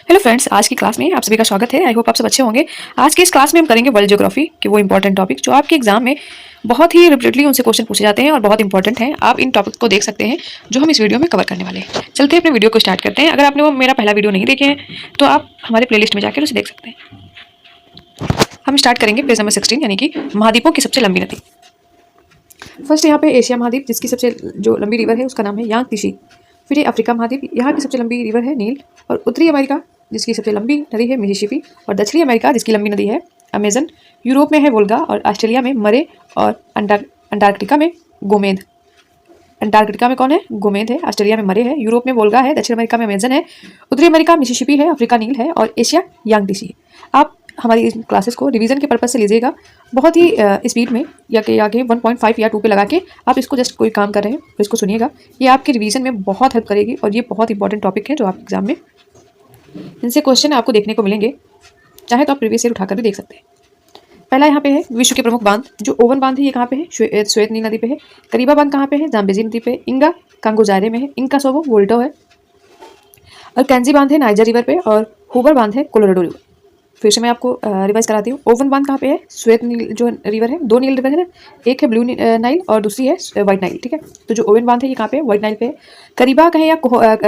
Hello friends, आज की class में आप सभी का स्वागत है। आई होप आप सब अच्छे होंगे। आज की इस क्लास में हम करेंगे वर्ल्ड ज्योग्राफी के वो इंपॉर्टेंट टॉपिक जो आपके एग्जाम में बहुत ही रिपीटेडली उनसे क्वेश्चन पूछे जाते हैं और बहुत इंपॉर्टेंट हैं। आप इन टॉपिक को देख सकते हैं जो हम इस वीडियो में कवर करने वाले हैं। चलते हैं अपने वीडियो को स्टार्ट करते हैं। अगर आपने वो मेरा पहला वीडियो नहीं देखे हैं तो आप हमारे प्लेलिस्ट में जाकर उसे देख सकते हैं। हम स्टार्ट करेंगे पेज नंबर 16 यानी कि महाद्वीपों की सबसे लंबी नदी। फर्स्ट यहाँ पे एशिया महाद्वीप जिसकी सबसे जो लंबी रिवर है उसका नाम है यांग तीसी। फिर ये अफ्रीका महाद्वीप, यहाँ की सबसे लंबी रिवर है नील। और उत्तरी अमेरिका जिसकी सबसे लंबी नदी है मिसिसिपी। और दक्षिणी अमेरिका जिसकी लंबी नदी है अमेजन। यूरोप में है वोल्गा और ऑस्ट्रेलिया में मरे। और अंटार्कटिका में गोमेद। अंटार्कटिका में कौन है? गोमेद है। ऑस्ट्रेलिया में मरे है। यूरोप में वोल्गा है। दक्षिण अमेरिका में अमेजन है। उत्तरी अमेरिका मिसिसिपी है। अफ्रीका नील है। और एशिया यांगटीसी है। आप हमारी इस क्लासेस को रिवीजन के पर्पज से लीजिएगा, बहुत ही स्पीड में या कि 1.5 या 2 पे लगा के आप इसको जस्ट कोई काम कर रहे हैं तो इसको सुनिएगा। ये आपके रिवीजन में बहुत हेल्प करेगी और ये बहुत इंपॉर्टेंट टॉपिक है जो आप एग्जाम में इनसे क्वेश्चन आपको देखने को मिलेंगे। चाहे तो आप प्रीवियस ईयर उठाकर भी देख सकते हैं। पहला यहाँ पे है विश्व के प्रमुख बांध। जो ओवन बांध है ये कहाँ पे है? श्वेत नील नदी पे है। करीबा बांध कहाँ पे है? जाम्बेजी नदी पे। इंगा कांगो जायरे में है। इंका सोबो वोल्टो है। और कैंजी बांध है नाइजर रिवर पे। और हुबर बांध है कोलोराडो रिवर। फिर से मैं आपको रिवाइज कराती हूँ। ओवन बांध कहाँ पे है? श्वेत नील जो रिवर है, 2 नील रिवर है ना, एक है ब्लू नाइल और दूसरी है व्हाइट नाइल। ठीक है, तो जो ओवन बांध है ये कहाँ पे है? व्हाइट नाइल पे है। करीबा कहें या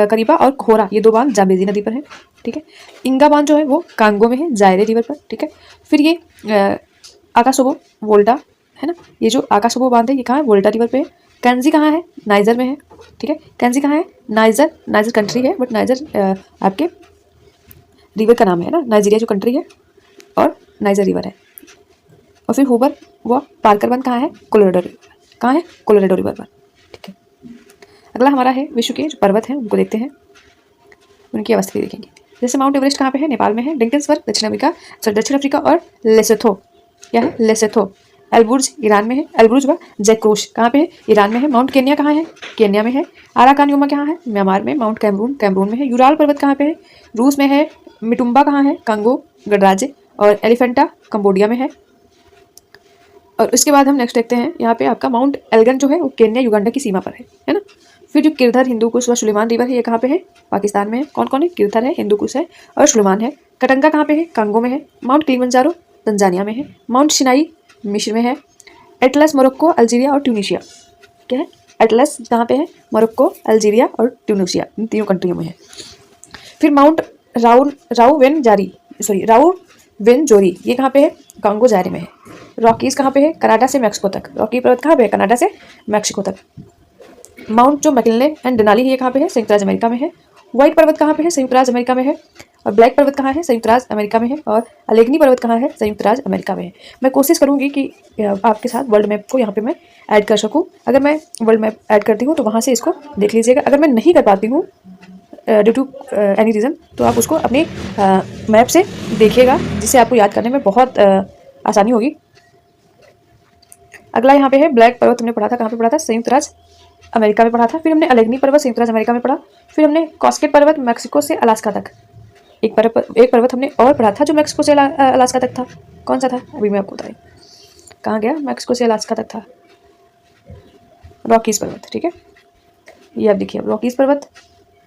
करीबा और कोहरा ये 2 बांध जाम्बेजी नदी पर है। ठीक है, इंगा बांध जो है वो कांगो में है, जायरे रिवर पर। ठीक है, फिर ये आकासोबो वोल्टा है ना, ये जो आकासोबो बांध है ये कहाँ है? वोल्टा रिवर पे है। कैंजी कहाँ है? नाइजर में है। ठीक है, कैंजी कहाँ है? नाइजर कंट्री है, बट नाइजर आपके रिवर का नाम है ना, नाइजीरिया जो कंट्री है और नाइजर रिवर है। और फिर हुबर व पार्कर बांध कहाँ है? Colorado river. कहाँ है? कोलोराडो रिवर पर। ठीक है, अगला हमारा है विश्व के जो पर्वत हैं उनको देखते हैं, उनकी अवस्था देखेंगे। जैसे माउंट एवरेस्ट कहाँ पे है? नेपाल में है। डिंकन्सबर्ग दक्षिण अफ्रीका और लेसोथो क्या है? लेसोथो। एलबुर्ज ईरान में है। एलबुर्ज व जैक्रोश कहाँ पे है? ईरान में है। माउंट केन्या कहाँ है? केन्या में है। आराकान कहाँ है? म्यांमार में। माउंट कैमरून में है। यूराल पर्वत कहाँ पे है? रूस में है। मिटुम्बा कहाँ है? कांगो गणराज्य। और एलिफेंटा कंबोडिया में है। और उसके बाद हम नेक्स्ट देखते हैं, यहाँ पे आपका माउंट एल्गन जो है वो केन्या युगांडा की सीमा पर है ना। फिर जो किरधर हिंदूकुश व सुलेमान रिवर है ये कहाँ पे है? पाकिस्तान में है। कौन कौन है? किरधर है, हिंदूकुश है और सुलेमान है। कटंगा कहाँ पे है? कांगो में है। माउंट किलिमंजारो तंजानिया में है। माउंट सिनाई मिस्र में है। एटलस मोरक्को अल्जीरिया और ट्यूनीशिया क्या है? एटलस कहाँ पे है? मोरक्को अल्जीरिया और ट्यूनीशिया, इन तीनों कंट्रियों में है। फिर माउंट राउ वेन जोरी ये कहाँ पे है? कांगो जायरे में है। रॉकीज कहाँ पे है? कनाडा से मैक्सिको तक। रॉकी पर्वत कहाँ पे है? कनाडा से मैक्सिको तक। माउंट जो मैकिन्ले एंड डेनाली है ये कहाँ पे है? संयुक्त राज्य अमेरिका में है। व्हाइट पर्वत कहाँ पे है? संयुक्त राज्य अमेरिका में है। और ब्लैक पर्वत कहाँ है? संयुक्त राज्य अमेरिका में है। और अलेग्नी पर्वत कहाँ है? संयुक्त राज्य अमेरिका में है। मैं कोशिश करूंगी कि आपके साथ वर्ल्ड मैप को यहाँ पे मैं ऐड कर सकूँ। अगर मैं वर्ल्ड मैप ऐड करती हूँ तो वहाँ से इसको देख लीजिएगा। अगर मैं नहीं कर पाती हूँ ड्यू टू एनी रीज़न तो आप उसको अपने मैप से देखिएगा, जिससे आपको याद करने में बहुत आसानी होगी। अगला यहाँ पे है ब्लैक पर्वत। हमने पढ़ा था कहाँ पे पढ़ा था? संयुक्त राज्य अमेरिका में पढ़ा था। फिर हमने अलेग्नी पर्वत संयुक्त राज्य अमेरिका में पढ़ा। फिर हमने कॉस्केट पर्वत मैक्सिको से अलास्का तक। एक पर्वत हमने और पढ़ा था जो मैक्सिको से अलास्का तक था। कौन सा था? अभी मैं आपको बताई कहाँ गया? मैक्सिको से अलास्का तक था रॉकीज पर्वत। ठीक है, ये आप देखिए रॉकीज पर्वत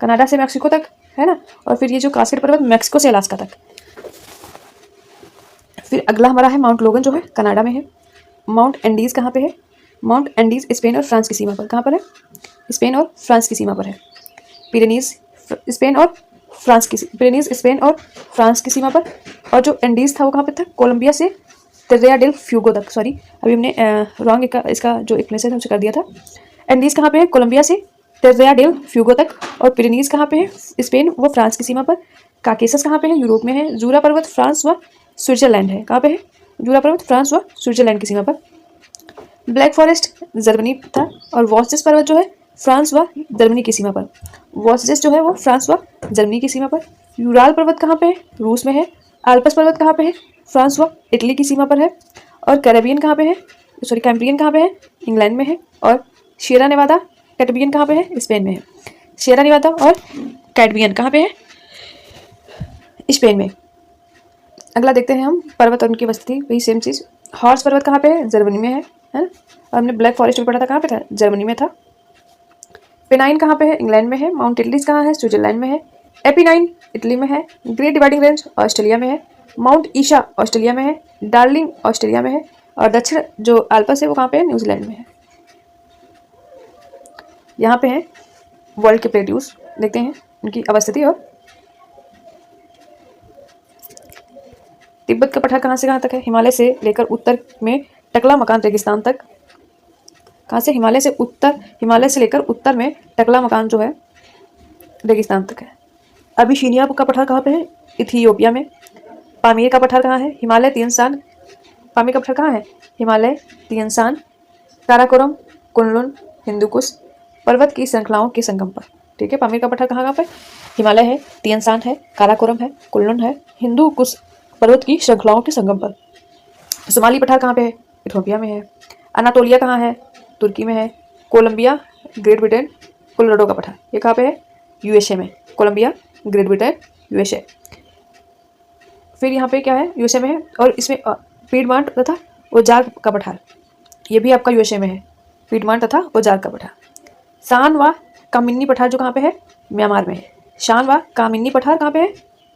कनाडा से मैक्सिको तक है ना। और फिर ये जो कास्केट पर्वत मैक्सिको से अलास्का तक। फिर अगला हमारा है माउंट लोगन जो है कनाडा में है। माउंट एंडीज कहाँ पे है? माउंट एंडीज स्पेन और फ्रांस की सीमा पर। कहाँ पर है? स्पेन और फ्रांस की सीमा पर है। पिरेनीज स्पेन और फ्रांस की सीमा पर। और जो एंडीज था वो कहाँ पे था? कोलंबिया से तेर्रा डेल फ्यूगो तक। सॉरी, अभी हमने रॉन्ग इसका जो एक्सप्लेनेशन हमसे कर दिया था। एंडीज कहाँ पे है? कोलंबिया से तेर्रा डेल फ्यूगो तक। और पिरेनीज कहाँ पे है? स्पेन व फ्रांस की सीमा पर। काकेसस कहाँ पे है? यूरोप में है। जूरा पर्वत फ्रांस व स्विट्जरलैंड है। कहाँ पे है? जूरा पर्वत फ्रांस व स्विट्जरलैंड की सीमा पर। ब्लैक फॉरेस्ट जर्मनी था। और वॉसेस पर्वत जो है फ्रांस व जर्मनी की सीमा पर। वॉसेस जो है वो फ्रांस व जर्मनी की सीमा पर। यूराल पर्वत कहाँ पे है? रूस में है। आल्पस पर्वत कहाँ पे है? फ्रांस व इटली की सीमा पर है। और कैरेबियन कहाँ पे है? कैम्ब्रियन कहाँ पे है? इंग्लैंड में है। और शेरा नेवादा कैटबियन कहाँ पे है? स्पेन में है। शेरा नेवादा और कैटबियन कहाँ पे है? स्पेन में। अगला देखते हैं हम पर्वत और उनकी अवस्थिति, वही सेम चीज़। हॉर्स पर्वत कहाँ पे है? जर्मनी में है ना। और हमने ब्लैक फॉरेस्ट में पढ़ा था कहाँ पे था? जर्मनी में था। पेनाइन कहाँ पे है? इंग्लैंड में है। माउंट एटलिस कहाँ है? स्विट्जरलैंड में है। एपिनाइन इटली में है। ग्रेट डिवाइडिंग रेंज ऑस्ट्रेलिया में है। माउंट ईशा ऑस्ट्रेलिया में है। डार्लिंग ऑस्ट्रेलिया में है। और दक्षिण जो आल्पस है वो कहाँ पे है? न्यूजीलैंड में है। यहाँ पे है वर्ल्ड के प्लेट्यूज, देखते हैं उनकी अवस्थिति। और तिब्बत का पठार कहाँ से कहाँ तक है? हिमालय से लेकर उत्तर में टकला मकान रेगिस्तान तक। कहाँ से? हिमालय से लेकर उत्तर में टकला मकान जो है रेगिस्तान तक है। अबिशीनिया का पठार कहाँ पे है? इथियोपिया में। पामीर का पठार कहाँ है? हिमालय तियनसान। पामीर का पठार कहाँ है? हिमालय तियनसान, काराकोरम, कुनलुन, हिंदुकुश पर्वत की श्रृंखलाओं के संगम पर। ठीक है, पामीर का पठार कहाँ पे? हिमालय है, तियनसान है, काराकोरम है, कुनलुन है, हिंदुकुश पर्वत की श्रृंखलाओं के संगम पर। सोमाली पठार कहाँ पे है? इथियोपिया में है। अनातोलिया कहाँ है? तुर्की में है। कोलंबिया, ग्रेट ब्रिटेन, कोलोराडो का पठार ये कहाँ पे है? यूएसए में। Colombia, great Britain, USA. फिर यहाँ पे क्या है? यूएसए में है। और इसमें पीडमांट तथा ओजार का पठार ये भी आपका यूएसए में है। पीडमांट तथा ओजार का पठार। शान व कामिनी पठार जो कहाँ पे है? म्यांमार में है। शान व कामिनी पठार कहाँ पे है?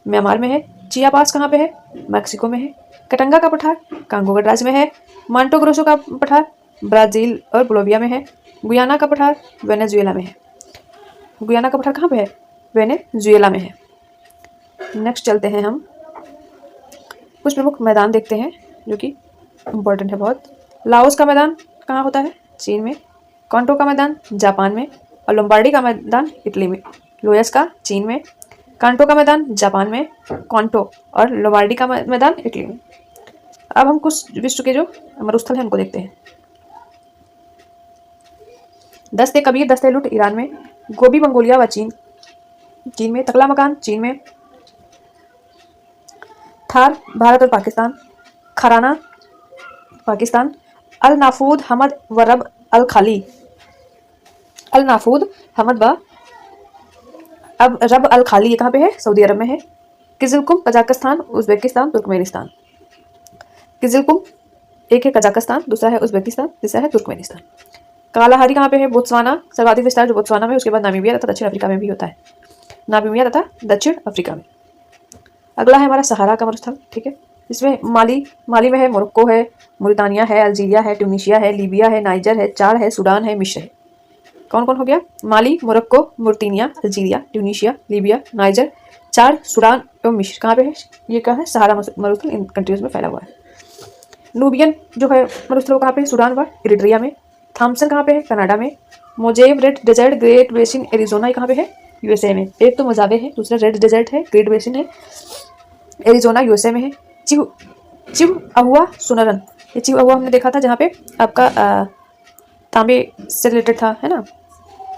म्यांमार में है। चियापास कहाँ पे है? मैक्सिको में है। कटंगा का पठार कांगो गणराज्य में है। मांटो ग्रोसो का पठार ब्राजील और बोलिविया में है। गुयाना का पठार वेनेजुएला में है। गुयाना का पठार कहाँ पे है? वेनेजुएला में है। नेक्स्ट चलते हैं हम कुछ प्रमुख मैदान देखते हैं जो कि इम्पोर्टेंट है बहुत। लाओस का मैदान कहाँ होता है? चीन में। कॉन्टो का मैदान जापान में। और लोम्बार्डी का मैदान इटली में। लोयस का चीन में। कांटो का मैदान जापान में। कॉन्टो और लोम्बार्डी का मैदान इटली में। अब हम कुछ विश्व के जो मरुस्थल हैं उनको देखते हैं। दस्ते कबीर, दस्ते लुट ईरान में। गोबी मंगोलिया व चीन में। तकला मकान चीन में। थार भारत और पाकिस्तान। खराना पाकिस्तान। अल नाफूद हमद व रब अल खाली। अल नाफूद हमद व अब रब अल खाली ये कहाँ पे है? सऊदी अरब में है। किजिलकुम कजाकिस्तान, उज्बेकिस्तान, तुर्कमेनिस्तान। किजिलकुम एक है कजाकिस्तान, दूसरा है उज्बेकिस्तान, तीसरा है तुर्कमेनिस्तान। कालाहारी कहाँ पे है? बोत्सवाना। सर्वाधिक विस्तार जो बोत्सवाना में, उसके बाद नामीबिया तथा दक्षिण अफ्रीका में भी होता है। नामीबिया तथा दक्षिण अफ्रीका में। अगला है हमारा सहारा का मरुस्थल। ठीक है, इसमें माली में है, मोरक्को है, मुरितानिया है, अल्जीरिया है, ट्यूनीशिया है, लीबिया है, नाइजर है, चाड है, सूडान है, मिस्र है। कौन कौन हो गया? Mali, Morocco, Mauritania, Algeria, Tunisia, Libya, Niger, Chad, Sudan एवं मिस्र। कहाँ पे है? ये क्या है? सहारा मरुस्थल इन कंट्रीज में फैला हुआ है। नूबियन जो है मरुस्थल कहाँ पे है? सूडान व इरिट्रिया में। थॉम्सन कहाँ पे है? कनाडा में। Mojave red desert Great Basin Arizona कहाँ पे है? यूएसए में। एक तो मोजावे है, दूसरा रेड डेजर्ट है, ग्रेट बेसिन है, एरिजोना यूएसए में है। चिहुआहुआ सुनरन, ये चिहुआहुआ हमने देखा था जहाँ पे आपका तांबे से रिलेटेड था, है ना?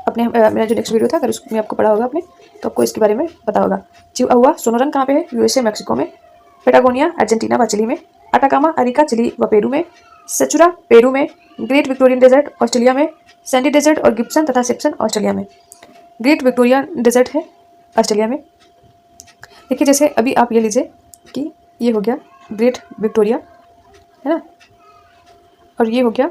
अपने मेरा जो नेक्स्ट वीडियो था अगर उसमें आपको पढ़ा होगा आपने तो आपको इसके बारे में पता होगा। चिहुआहुआ सुनरन कहाँ पे है? यूएसए, मैक्सिको में। पेटागोनिया अर्जेंटीना व चिली में। अटाकामा अरिका चिली व पेरू में। सेचुरा पेरू में। ग्रेट विक्टोरियन डेजर्ट ऑस्ट्रेलिया में। सैंडी डेजर्ट और गिब्सन तथा सिप्सन ऑस्ट्रेलिया में। ग्रेट विक्टोरिया डेजर्ट है ऑस्ट्रेलिया में। देखिए जैसे अभी आप ये लीजिए कि ये हो गया ग्रेट विक्टोरिया, है ना, और ये हो गया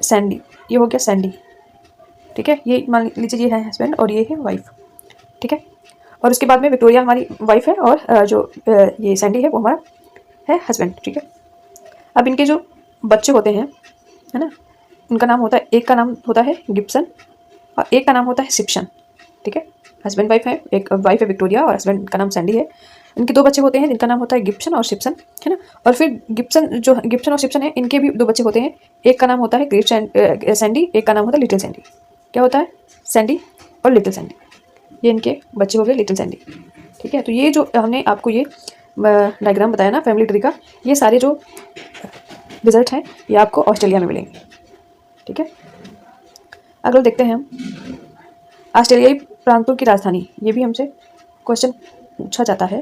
सैंडी, ये हो गया सैंडी। ठीक है, ये मान लीजिए ये है हस्बैंड और ये है वाइफ। ठीक है, और उसके बाद में विक्टोरिया हमारी वाइफ है और जो ये सैंडी है वो हमारा है हस्बैंड। ठीक है, अब इनके जो बच्चे होते हैं, है ना, उनका नाम होता है, एक का नाम होता है गिब्सन और एक का नाम होता है सिप्सन। ठीक है, हस्बैंड वाइफ है, एक वाइफ है विक्टोरिया और हस्बैंड का नाम सैंडी है। इनके दो बच्चे होते हैं जिनका नाम होता है गिब्सन और सिप्सन, है ना। और फिर गिब्सन और सिप्सन है, इनके भी दो बच्चे होते हैं, एक का नाम होता है ग्रेट सैंडी, एक का नाम होता है लिटिल सैंडी। क्या होता है? सैंडी और लिटिल सैंडी, ये इनके बच्चे हो गए लिटिल सैंडी। ठीक है, तो ये जो हमने आपको ये डायग्राम बताया ना फैमिली ट्री का, ये सारे जो रिजल्ट हैं ये आपको ऑस्ट्रेलिया में मिलेंगे। ठीक है, अगला देखते हैं हम ऑस्ट्रेलियाई प्रांतों की राजधानी। ये भी हमसे क्वेश्चन पूछा जाता है।